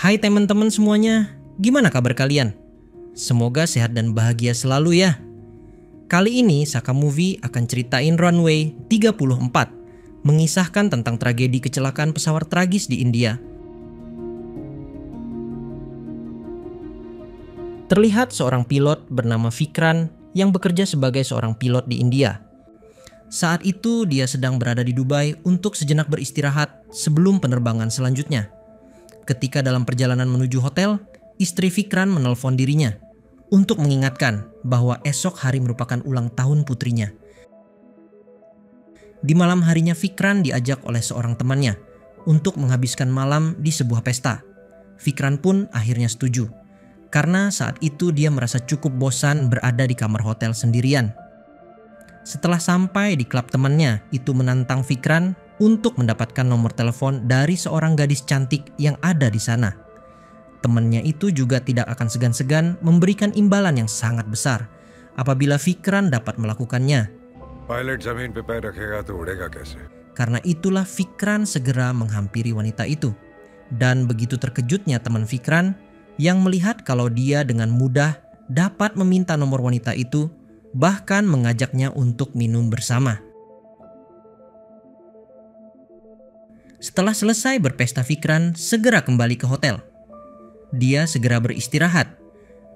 Hai teman-teman semuanya, gimana kabar kalian? Semoga sehat dan bahagia selalu ya. Kali ini Saka Movie akan ceritain Runway 34, mengisahkan tentang tragedi kecelakaan pesawat tragis di India. Terlihat seorang pilot bernama Vikran yang bekerja sebagai seorang pilot di India. Saat itu dia sedang berada di Dubai untuk sejenak beristirahat sebelum penerbangan selanjutnya. Ketika dalam perjalanan menuju hotel, istri Vikran menelpon dirinya untuk mengingatkan bahwa esok hari merupakan ulang tahun putrinya. Di malam harinya Vikran diajak oleh seorang temannya untuk menghabiskan malam di sebuah pesta. Vikran pun akhirnya setuju, karena saat itu dia merasa cukup bosan berada di kamar hotel sendirian. Setelah sampai di klub, temannya itu menantang Vikran untuk mendapatkan nomor telepon dari seorang gadis cantik yang ada di sana. Temannya itu juga tidak akan segan-segan memberikan imbalan yang sangat besar apabila Vikran dapat melakukannya. Pilot जमीन पे पैर रखेगा तो उड़ेगा कैसे? Karena itulah Vikran segera menghampiri wanita itu. Dan begitu terkejutnya teman Vikran yang melihat kalau dia dengan mudah dapat meminta nomor wanita itu, bahkan mengajaknya untuk minum bersama. Setelah selesai berpesta, Vikran segera kembali ke hotel. Dia segera beristirahat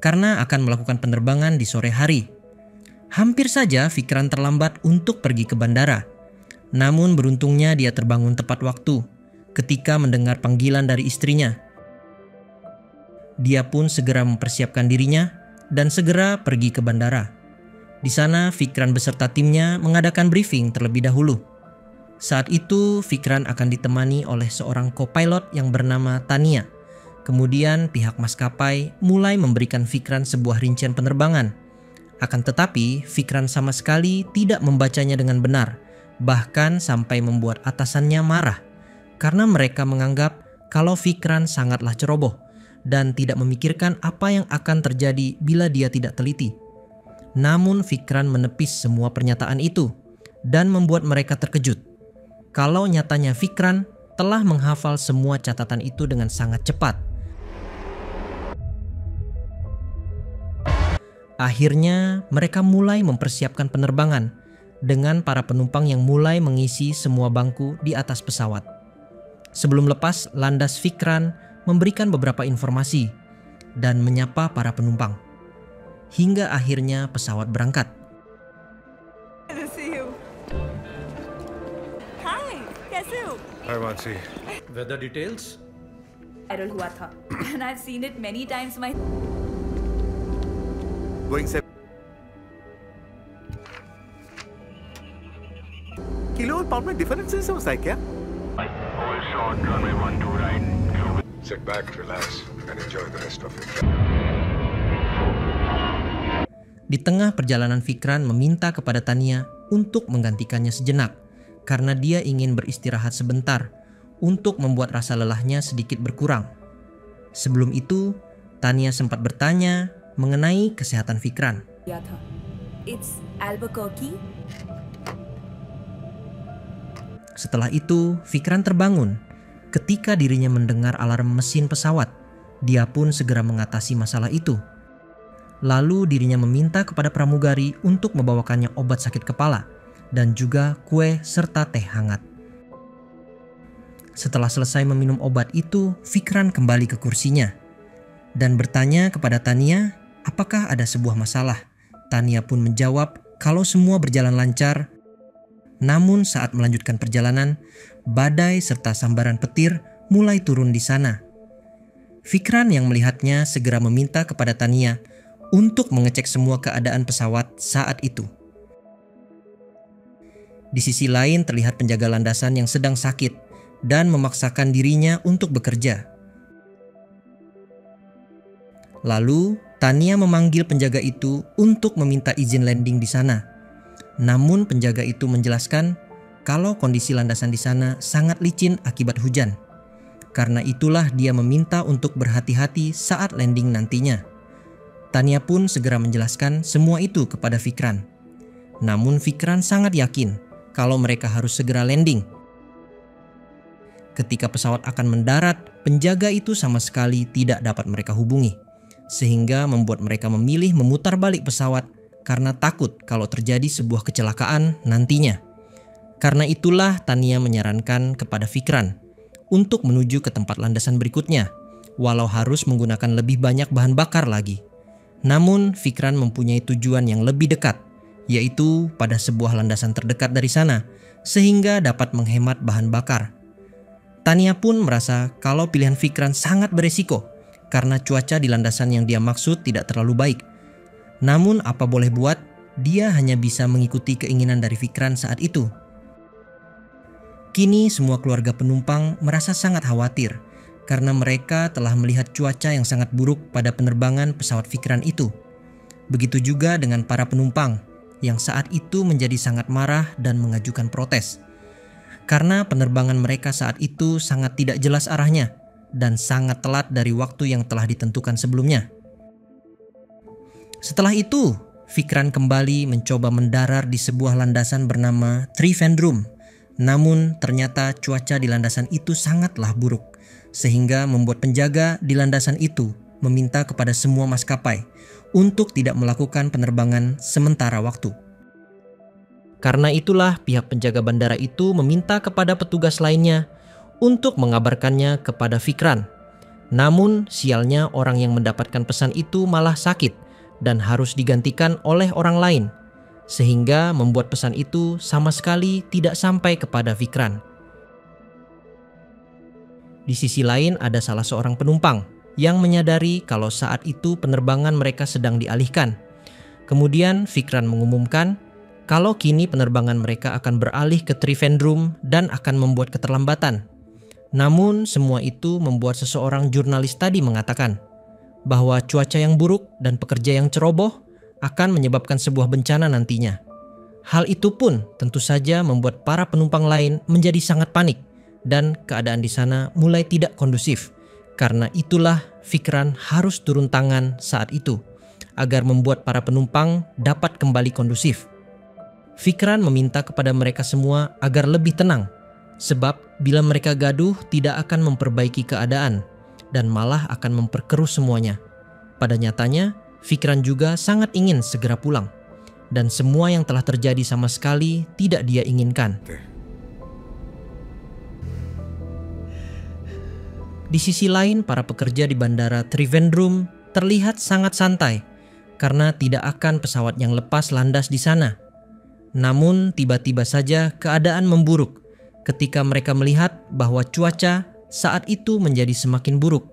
karena akan melakukan penerbangan di sore hari. Hampir saja Vikran terlambat untuk pergi ke bandara. Namun beruntungnya dia terbangun tepat waktu ketika mendengar panggilan dari istrinya. Dia pun segera mempersiapkan dirinya dan segera pergi ke bandara. Di sana Vikran beserta timnya mengadakan briefing terlebih dahulu. Saat itu Vikran akan ditemani oleh seorang co-pilot yang bernama Tania. Kemudian pihak maskapai mulai memberikan Vikran sebuah rincian penerbangan. Akan tetapi Vikran sama sekali tidak membacanya dengan benar, bahkan sampai membuat atasannya marah karena mereka menganggap kalau Vikran sangatlah ceroboh dan tidak memikirkan apa yang akan terjadi bila dia tidak teliti. Namun Vikran menepis semua pernyataan itu dan membuat mereka terkejut kalau nyatanya Vikran telah menghafal semua catatan itu dengan sangat cepat. Akhirnya mereka mulai mempersiapkan penerbangan dengan para penumpang yang mulai mengisi semua bangku di atas pesawat. Sebelum lepas landas, Vikran memberikan beberapa informasi dan menyapa para penumpang. Hingga akhirnya pesawat berangkat. Hi Mansi. Weather details? Viral हुआ था and I've seen it many times my Going 7 किलो और पाउंड में डिफरेंस ऐसे होता है क्या? Sit back, relax, and enjoy the rest of it. Di tengah perjalanan Vikran meminta kepada Tania untuk menggantikannya sejenak karena dia ingin beristirahat sebentar untuk membuat rasa lelahnya sedikit berkurang. Sebelum itu, Tania sempat bertanya mengenai kesehatan Vikran. It's Albuquerque. Setelah itu, Vikran terbangun ketika dirinya mendengar alarm mesin pesawat. Dia pun segera mengatasi masalah itu. Lalu dirinya meminta kepada pramugari untuk membawakannya obat sakit kepala dan juga kue serta teh hangat. Setelah selesai meminum obat itu, Vikran kembali ke kursinya dan bertanya kepada Tania apakah ada sebuah masalah. Tania pun menjawab kalau semua berjalan lancar. Namun saat melanjutkan perjalanan, badai serta sambaran petir mulai turun di sana. Vikran yang melihatnya segera meminta kepada Tania untuk mengecek semua keadaan pesawat saat itu. Di sisi lain terlihat penjaga landasan yang sedang sakit dan memaksakan dirinya untuk bekerja. Lalu Tania memanggil penjaga itu untuk meminta izin landing di sana. Namun penjaga itu menjelaskan kalau kondisi landasan di sana sangat licin akibat hujan. Karena itulah dia meminta untuk berhati-hati saat landing nantinya. Tania pun segera menjelaskan semua itu kepada Vikran. Namun Vikran sangat yakin kalau mereka harus segera landing. ketika pesawat akan mendarat, penjaga itu sama sekali tidak dapat mereka hubungi, sehingga membuat mereka memilih memutar balik pesawat karena takut kalau terjadi sebuah kecelakaan nantinya. Karena itulah Tania menyarankan kepada Fikran untuk menuju ke tempat landasan berikutnya, walau harus menggunakan lebih banyak bahan bakar lagi. Namun Fikran mempunyai tujuan yang lebih dekat, yaitu pada sebuah landasan terdekat dari sana, sehingga dapat menghemat bahan bakar. Tania pun merasa kalau pilihan Fikran sangat beresiko, karena cuaca di landasan yang dia maksud tidak terlalu baik. Namun apa boleh buat, dia hanya bisa mengikuti keinginan dari Fikran saat itu. Kini semua keluarga penumpang merasa sangat khawatir, karena mereka telah melihat cuaca yang sangat buruk pada penerbangan pesawat Fikran itu. Begitu juga dengan para penumpang yang saat itu menjadi sangat marah dan mengajukan protes. Karena penerbangan mereka saat itu sangat tidak jelas arahnya dan sangat telat dari waktu yang telah ditentukan sebelumnya. Setelah itu, Fikran kembali mencoba mendarat di sebuah landasan bernama Trivandrum. Namun ternyata cuaca di landasan itu sangatlah buruk, sehingga membuat penjaga di landasan itu meminta kepada semua maskapai untuk tidak melakukan penerbangan sementara waktu. Karena itulah pihak penjaga bandara itu meminta kepada petugas lainnya untuk mengabarkannya kepada Fikran. Namun sialnya orang yang mendapatkan pesan itu malah sakit dan harus digantikan oleh orang lain, sehingga membuat pesan itu sama sekali tidak sampai kepada Fikran. Di sisi lain ada salah seorang penumpang yang menyadari kalau saat itu penerbangan mereka sedang dialihkan. Kemudian Fikran mengumumkan kalau kini penerbangan mereka akan beralih ke Trivandrum dan akan membuat keterlambatan. Namun semua itu membuat seseorang jurnalis tadi mengatakan bahwa cuaca yang buruk dan pekerja yang ceroboh akan menyebabkan sebuah bencana nantinya. Hal itu pun tentu saja membuat para penumpang lain menjadi sangat panik dan keadaan di sana mulai tidak kondusif. Karena itulah Fikran harus turun tangan saat itu agar membuat para penumpang dapat kembali kondusif. Fikran meminta kepada mereka semua agar lebih tenang, sebab bila mereka gaduh tidak akan memperbaiki keadaan dan malah akan memperkeruh semuanya. Pada nyatanya, Fikran juga sangat ingin segera pulang, dan semua yang telah terjadi sama sekali tidak dia inginkan. Di sisi lain, para pekerja di bandara Trivandrum terlihat sangat santai karena tidak akan pesawat yang lepas landas di sana. Namun tiba-tiba saja keadaan memburuk ketika mereka melihat bahwa cuaca saat itu menjadi semakin buruk.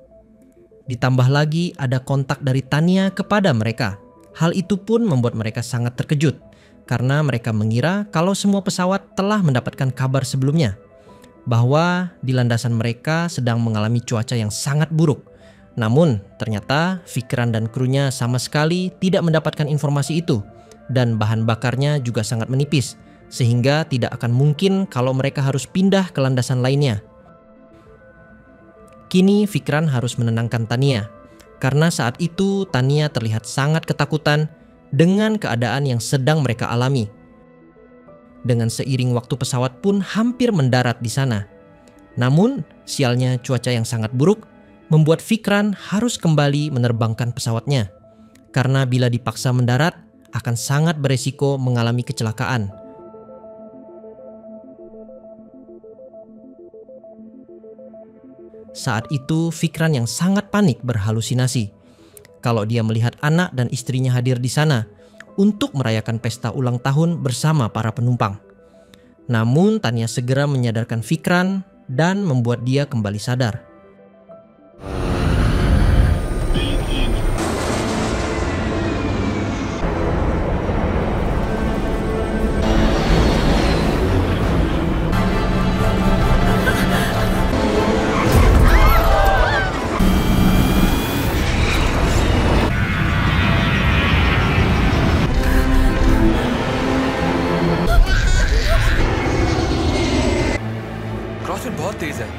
Ditambah lagi ada kontak dari Tania kepada mereka. Hal itu pun membuat mereka sangat terkejut karena mereka mengira kalau semua pesawat telah mendapatkan kabar sebelumnya bahwa di landasan mereka sedang mengalami cuaca yang sangat buruk. Namun ternyata Fikran dan krunya sama sekali tidak mendapatkan informasi itu, dan bahan bakarnya juga sangat menipis, sehingga tidak akan mungkin kalau mereka harus pindah ke landasan lainnya. Kini Fikran harus menenangkan Tania, karena saat itu Tania terlihat sangat ketakutan dengan keadaan yang sedang mereka alami. Dengan seiring waktu pesawat pun hampir mendarat di sana. Namun sialnya cuaca yang sangat buruk membuat Fikran harus kembali menerbangkan pesawatnya, karena bila dipaksa mendarat akan sangat beresiko mengalami kecelakaan. Saat itu Fikran yang sangat panik berhalusinasi kalau dia melihat anak dan istrinya hadir di sana untuk merayakan pesta ulang tahun bersama para penumpang. Namun Tania segera menyadarkan Fikran dan membuat dia kembali sadar. Crosswind बहुत तेज है।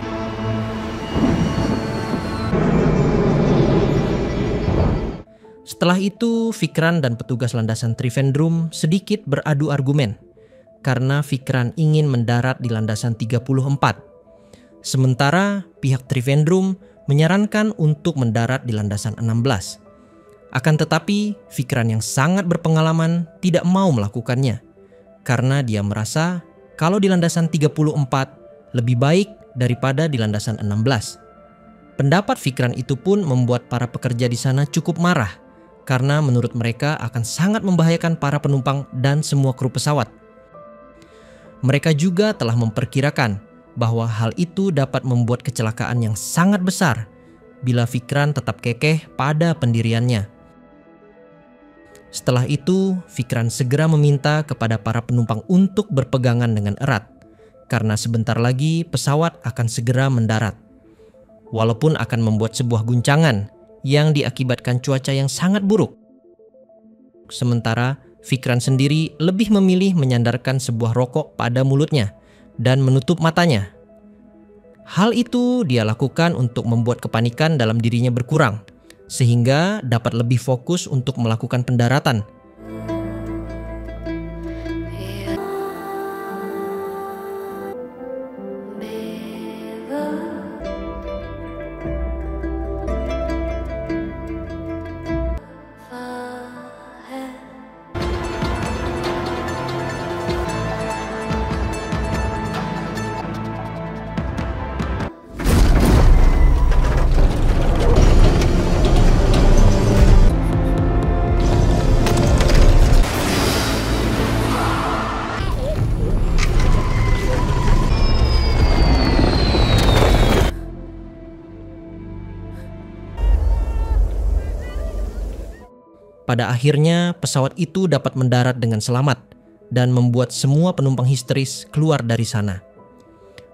Setelah itu Fikran dan petugas landasan Trivandrum sedikit beradu argumen karena Fikran ingin mendarat di landasan 34. Sementara pihak Trivandrum menyarankan untuk mendarat di landasan 16. Akan tetapi, Vikran yang sangat berpengalaman tidak mau melakukannya karena dia merasa kalau di landasan 34 lebih baik daripada di landasan 16. Pendapat Vikran itu pun membuat para pekerja di sana cukup marah karena menurut mereka akan sangat membahayakan para penumpang dan semua kru pesawat. Mereka juga telah memperkirakan bahwa hal itu dapat membuat kecelakaan yang sangat besar bila Vikran tetap kekeh pada pendiriannya. Setelah itu, Vikran segera meminta kepada para penumpang untuk berpegangan dengan erat, karena sebentar lagi pesawat akan segera mendarat. Walaupun akan membuat sebuah guncangan yang diakibatkan cuaca yang sangat buruk. Sementara Vikran sendiri lebih memilih menyandarkan sebuah rokok pada mulutnya dan menutup matanya. Hal itu dia lakukan untuk membuat kepanikan dalam dirinya berkurang, sehingga dapat lebih fokus untuk melakukan pendaratan. Pada akhirnya, pesawat itu dapat mendarat dengan selamat dan membuat semua penumpang histeris keluar dari sana.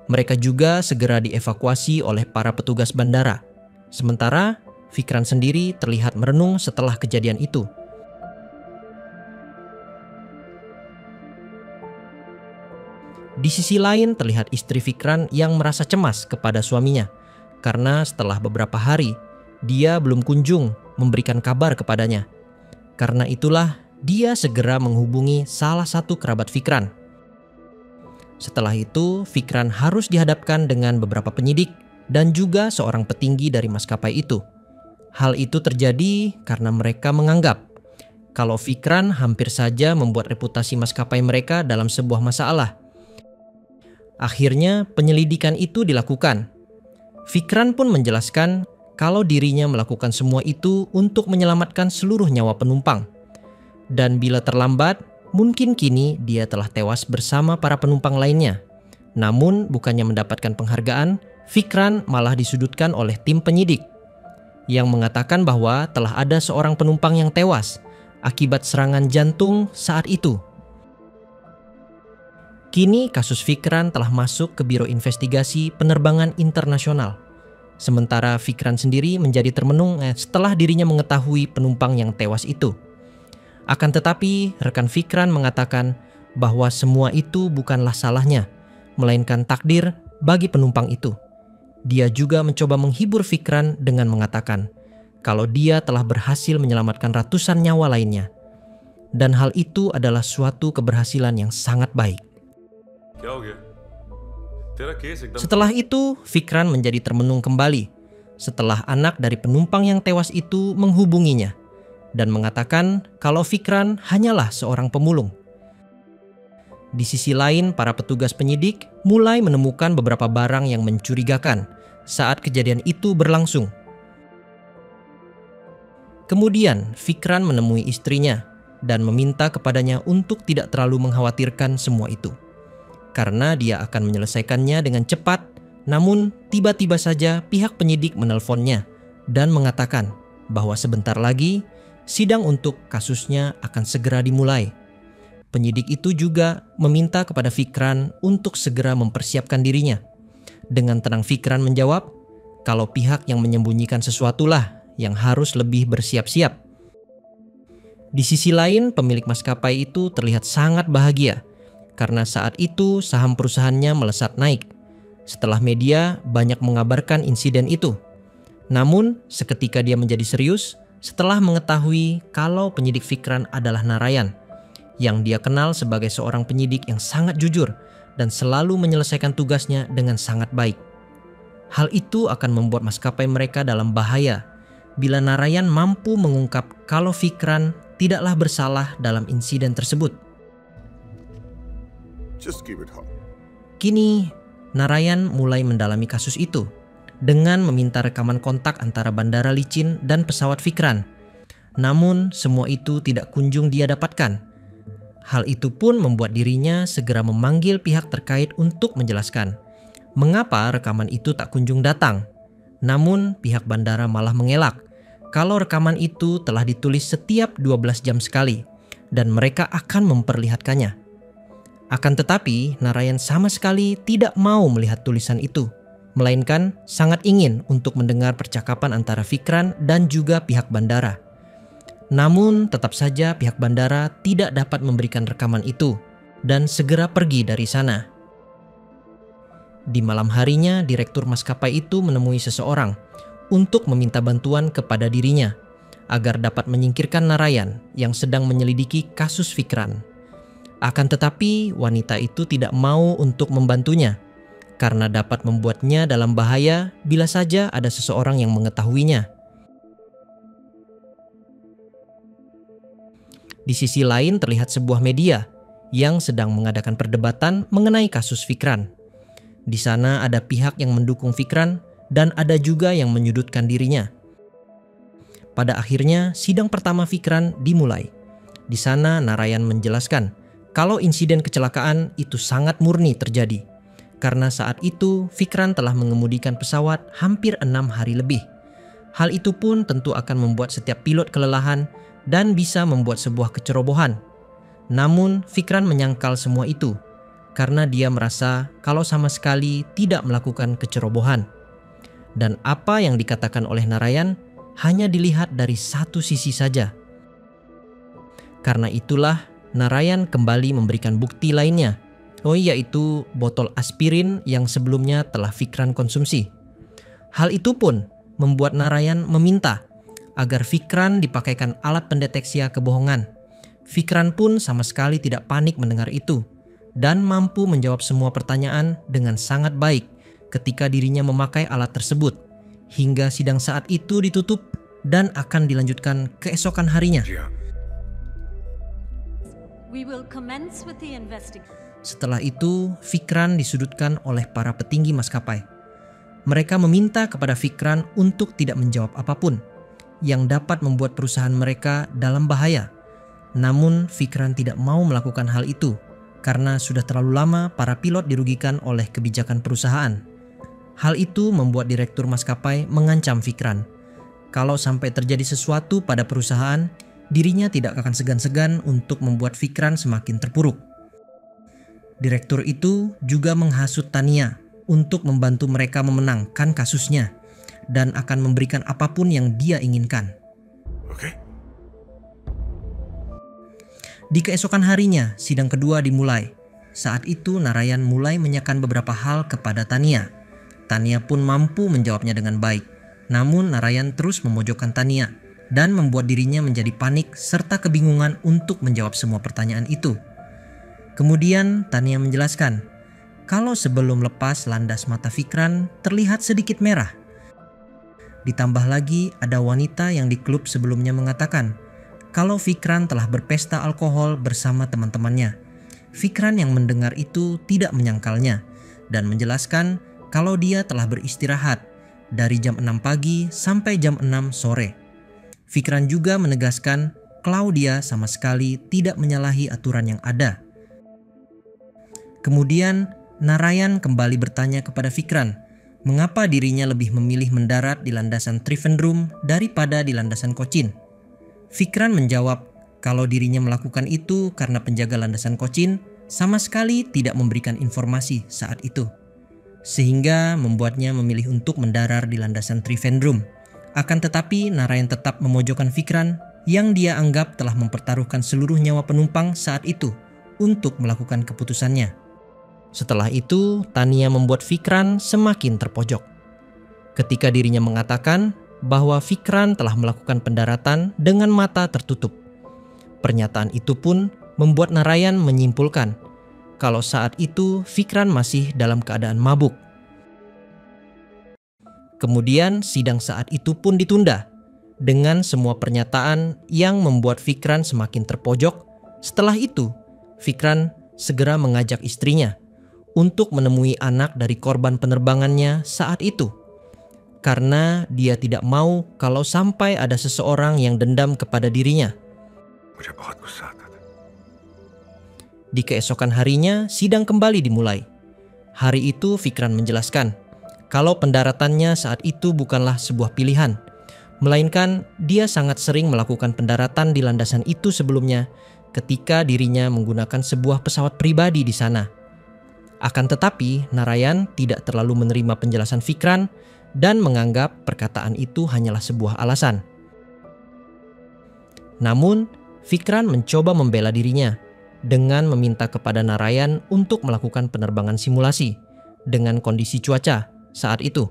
Mereka juga segera dievakuasi oleh para petugas bandara. Sementara, Vikran sendiri terlihat merenung setelah kejadian itu. Di sisi lain, terlihat istri Vikran yang merasa cemas kepada suaminya karena setelah beberapa hari, dia belum kunjung memberikan kabar kepadanya. Karena itulah dia segera menghubungi salah satu kerabat Vikran. Setelah itu, Vikran harus dihadapkan dengan beberapa penyidik dan juga seorang petinggi dari maskapai itu. Hal itu terjadi karena mereka menganggap kalau Vikran hampir saja membuat reputasi maskapai mereka dalam sebuah masalah. Akhirnya penyelidikan itu dilakukan. Vikran pun menjelaskan kalau dirinya melakukan semua itu untuk menyelamatkan seluruh nyawa penumpang. Dan bila terlambat, mungkin kini dia telah tewas bersama para penumpang lainnya. Namun bukannya mendapatkan penghargaan, Vikran malah disudutkan oleh tim penyidik yang mengatakan bahwa telah ada seorang penumpang yang tewas akibat serangan jantung saat itu. Kini kasus Vikran telah masuk ke Biro Investigasi Penerbangan Internasional. Sementara Vikran sendiri menjadi termenung setelah dirinya mengetahui penumpang yang tewas itu. Akan tetapi, rekan Vikran mengatakan bahwa semua itu bukanlah salahnya, melainkan takdir bagi penumpang itu. Dia juga mencoba menghibur Vikran dengan mengatakan kalau dia telah berhasil menyelamatkan ratusan nyawa lainnya. Dan hal itu adalah suatu keberhasilan yang sangat baik. Setelah itu, Vikran menjadi termenung kembali setelah anak dari penumpang yang tewas itu menghubunginya dan mengatakan kalau Vikran hanyalah seorang pemulung. Di sisi lain, para petugas penyidik mulai menemukan beberapa barang yang mencurigakan saat kejadian itu berlangsung. Kemudian, Vikran menemui istrinya dan meminta kepadanya untuk tidak terlalu mengkhawatirkan semua itu, karena dia akan menyelesaikannya dengan cepat. Namun tiba-tiba saja pihak penyidik menelponnya dan mengatakan bahwa sebentar lagi sidang untuk kasusnya akan segera dimulai. Penyidik itu juga meminta kepada Vikran untuk segera mempersiapkan dirinya. Dengan tenang Vikran menjawab kalau pihak yang menyembunyikan sesuatulah yang harus lebih bersiap-siap. Di sisi lain, pemilik maskapai itu terlihat sangat bahagia karena saat itu saham perusahaannya melesat naik setelah media banyak mengabarkan insiden itu. Namun, seketika dia menjadi serius setelah mengetahui kalau penyidik Vikran adalah Narayan, yang dia kenal sebagai seorang penyidik yang sangat jujur dan selalu menyelesaikan tugasnya dengan sangat baik. Hal itu akan membuat maskapai mereka dalam bahaya bila Narayan mampu mengungkap kalau Vikran tidaklah bersalah dalam insiden tersebut. Just keep it hot. Kini, Narayan mulai mendalami kasus itu dengan meminta rekaman kontak antara bandara licin dan pesawat Vikran. Namun, semua itu tidak kunjung dia dapatkan. Hal itu pun membuat dirinya segera memanggil pihak terkait untuk menjelaskan mengapa rekaman itu tak kunjung datang. Namun, pihak bandara malah mengelak kalau rekaman itu telah ditulis setiap 12 jam sekali dan mereka akan memperlihatkannya. Akan tetapi, Narayan sama sekali tidak mau melihat tulisan itu, melainkan sangat ingin untuk mendengar percakapan antara Vikran dan juga pihak bandara. Namun, tetap saja pihak bandara tidak dapat memberikan rekaman itu dan segera pergi dari sana. Di malam harinya, direktur maskapai itu menemui seseorang untuk meminta bantuan kepada dirinya agar dapat menyingkirkan Narayan yang sedang menyelidiki kasus Vikran. Akan tetapi, wanita itu tidak mau untuk membantunya karena dapat membuatnya dalam bahaya bila saja ada seseorang yang mengetahuinya. Di sisi lain terlihat sebuah media yang sedang mengadakan perdebatan mengenai kasus Vikran. Di sana ada pihak yang mendukung Vikran dan ada juga yang menyudutkan dirinya. Pada akhirnya, sidang pertama Vikran dimulai. Di sana Narayan menjelaskan kalau insiden kecelakaan itu sangat murni terjadi karena saat itu Vikran telah mengemudikan pesawat hampir 6 hari lebih. Hal itu pun tentu akan membuat setiap pilot kelelahan dan bisa membuat sebuah kecerobohan. Namun Vikran menyangkal semua itu karena dia merasa kalau sama sekali tidak melakukan kecerobohan. Dan apa yang dikatakan oleh Narayan hanya dilihat dari satu sisi saja. Karena itulah Narayan kembali memberikan bukti lainnya, yaitu botol aspirin yang sebelumnya telah Vikran konsumsi. Hal itu pun membuat Narayan meminta agar Vikran dipakaikan alat pendeteksi kebohongan. Vikran pun sama sekali tidak panik mendengar itu dan mampu menjawab semua pertanyaan dengan sangat baik ketika dirinya memakai alat tersebut hingga sidang saat itu ditutup dan akan dilanjutkan keesokan harinya. We will commence with the investigation. Setelah itu, Vikran disudutkan oleh para petinggi maskapai. Mereka meminta kepada Vikran untuk tidak menjawab apapun yang dapat membuat perusahaan mereka dalam bahaya. Namun Vikran tidak mau melakukan hal itu karena sudah terlalu lama para pilot dirugikan oleh kebijakan perusahaan. Hal itu membuat direktur maskapai mengancam Vikran. Kalau sampai terjadi sesuatu pada perusahaan, dirinya tidak akan segan-segan untuk membuat Vikran semakin terpuruk. Direktur itu juga menghasut Tania untuk membantu mereka memenangkan kasusnya dan akan memberikan apapun yang dia inginkan. Okay. Di keesokan harinya, sidang kedua dimulai. Saat itu Narayan mulai menanyakan beberapa hal kepada Tania. Tania pun mampu menjawabnya dengan baik. Namun Narayan terus memojokkan Tania dan membuat dirinya menjadi panik serta kebingungan untuk menjawab semua pertanyaan itu. Kemudian Tania menjelaskan kalau sebelum lepas landas mata Vikran terlihat sedikit merah. Ditambah lagi ada wanita yang di klub sebelumnya mengatakan kalau Vikran telah berpesta alkohol bersama teman-temannya. Vikran yang mendengar itu tidak menyangkalnya dan menjelaskan kalau dia telah beristirahat dari jam 6 pagi sampai jam 6 sore. Vikran juga menegaskan Claudia sama sekali tidak menyalahi aturan yang ada. Kemudian Narayan kembali bertanya kepada Vikran mengapa dirinya lebih memilih mendarat di landasan Trivandrum daripada di landasan Cochin. Vikran menjawab kalau dirinya melakukan itu karena penjaga landasan Cochin sama sekali tidak memberikan informasi saat itu, sehingga membuatnya memilih untuk mendarat di landasan Trivandrum. Akan tetapi Narayan tetap memojokkan Vikran yang dia anggap telah mempertaruhkan seluruh nyawa penumpang saat itu untuk melakukan keputusannya. Setelah itu, Tania membuat Vikran semakin terpojok. Ketika dirinya mengatakan bahwa Vikran telah melakukan pendaratan dengan mata tertutup. Pernyataan itu pun membuat Narayan menyimpulkan kalau saat itu Vikran masih dalam keadaan mabuk. Kemudian sidang saat itu pun ditunda dengan semua pernyataan yang membuat Fikran semakin terpojok. Setelah itu, Fikran segera mengajak istrinya untuk menemui anak dari korban penerbangannya saat itu. Karena dia tidak mau kalau sampai ada seseorang yang dendam kepada dirinya. मुझे बहुत गुस्सा आता था। Di keesokan harinya, sidang kembali dimulai. Hari itu Fikran menjelaskan kalau pendaratannya saat itu bukanlah sebuah pilihan, melainkan dia sangat sering melakukan pendaratan di landasan itu sebelumnya ketika dirinya menggunakan sebuah pesawat pribadi di sana. Akan tetapi, Narayan tidak terlalu menerima penjelasan Fikran dan menganggap perkataan itu hanyalah sebuah alasan. Namun, Fikran mencoba membela dirinya dengan meminta kepada Narayan untuk melakukan penerbangan simulasi dengan kondisi cuaca saat itu.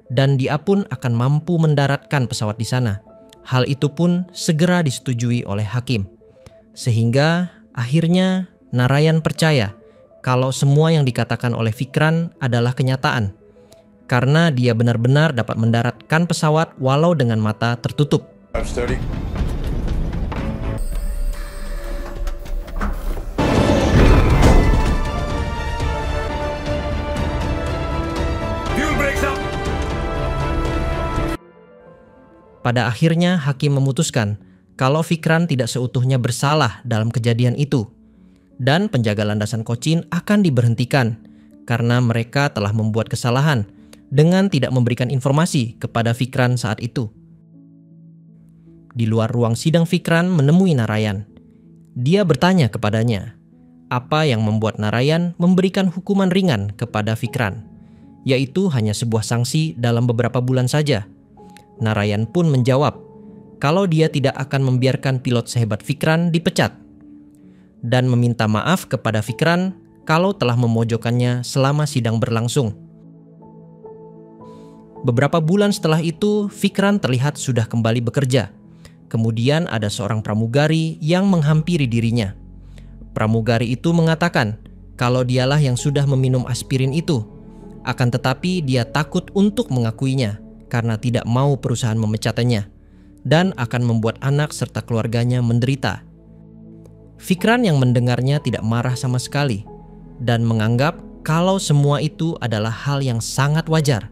Dan dia pun akan mampu mendaratkan pesawat di sana. Hal itu pun segera disetujui oleh hakim. Sehingga akhirnya Narayan percaya kalau semua yang dikatakan oleh Fikran adalah kenyataan. Karena dia benar-benar dapat mendaratkan pesawat walau dengan mata tertutup. I'm steady. Fuel breaks up. Pada akhirnya hakim memutuskan kalau Fikran tidak seutuhnya bersalah dalam kejadian itu. Dan penjaga landasan Cochin akan diberhentikan karena mereka telah membuat kesalahan dengan tidak memberikan informasi kepada Fikran saat itu. Di luar ruang sidang, Fikran menemui Narayan. Dia bertanya kepadanya apa yang membuat Narayan memberikan hukuman ringan kepada Fikran, yaitu hanya sebuah sanksi dalam beberapa bulan saja. Narayan pun menjawab kalau dia tidak akan membiarkan pilot sehebat Fikran dipecat dan meminta maaf kepada Fikran kalau telah memojokkannya selama sidang berlangsung. Beberapa bulan setelah itu, Fikran terlihat sudah kembali bekerja. Kemudian ada seorang pramugari yang menghampiri dirinya. Pramugari itu mengatakan kalau dialah yang sudah meminum aspirin itu. Akan tetapi dia takut untuk mengakuinya karena tidak mau perusahaan memecatnya dan akan membuat anak serta keluarganya menderita. Fikran yang mendengarnya tidak marah sama sekali dan menganggap kalau semua itu adalah hal yang sangat wajar.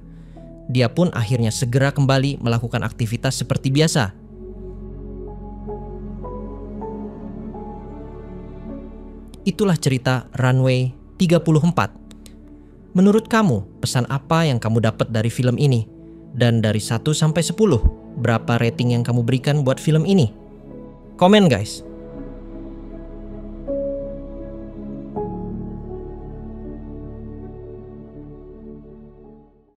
Dia pun akhirnya segera kembali melakukan aktivitas seperti biasa. Itulah cerita Runway 34. Menurut kamu, pesan apa yang kamu dapat dari film ini? Dan dari 1 sampai 10, berapa rating yang kamu berikan buat film ini? Komen guys.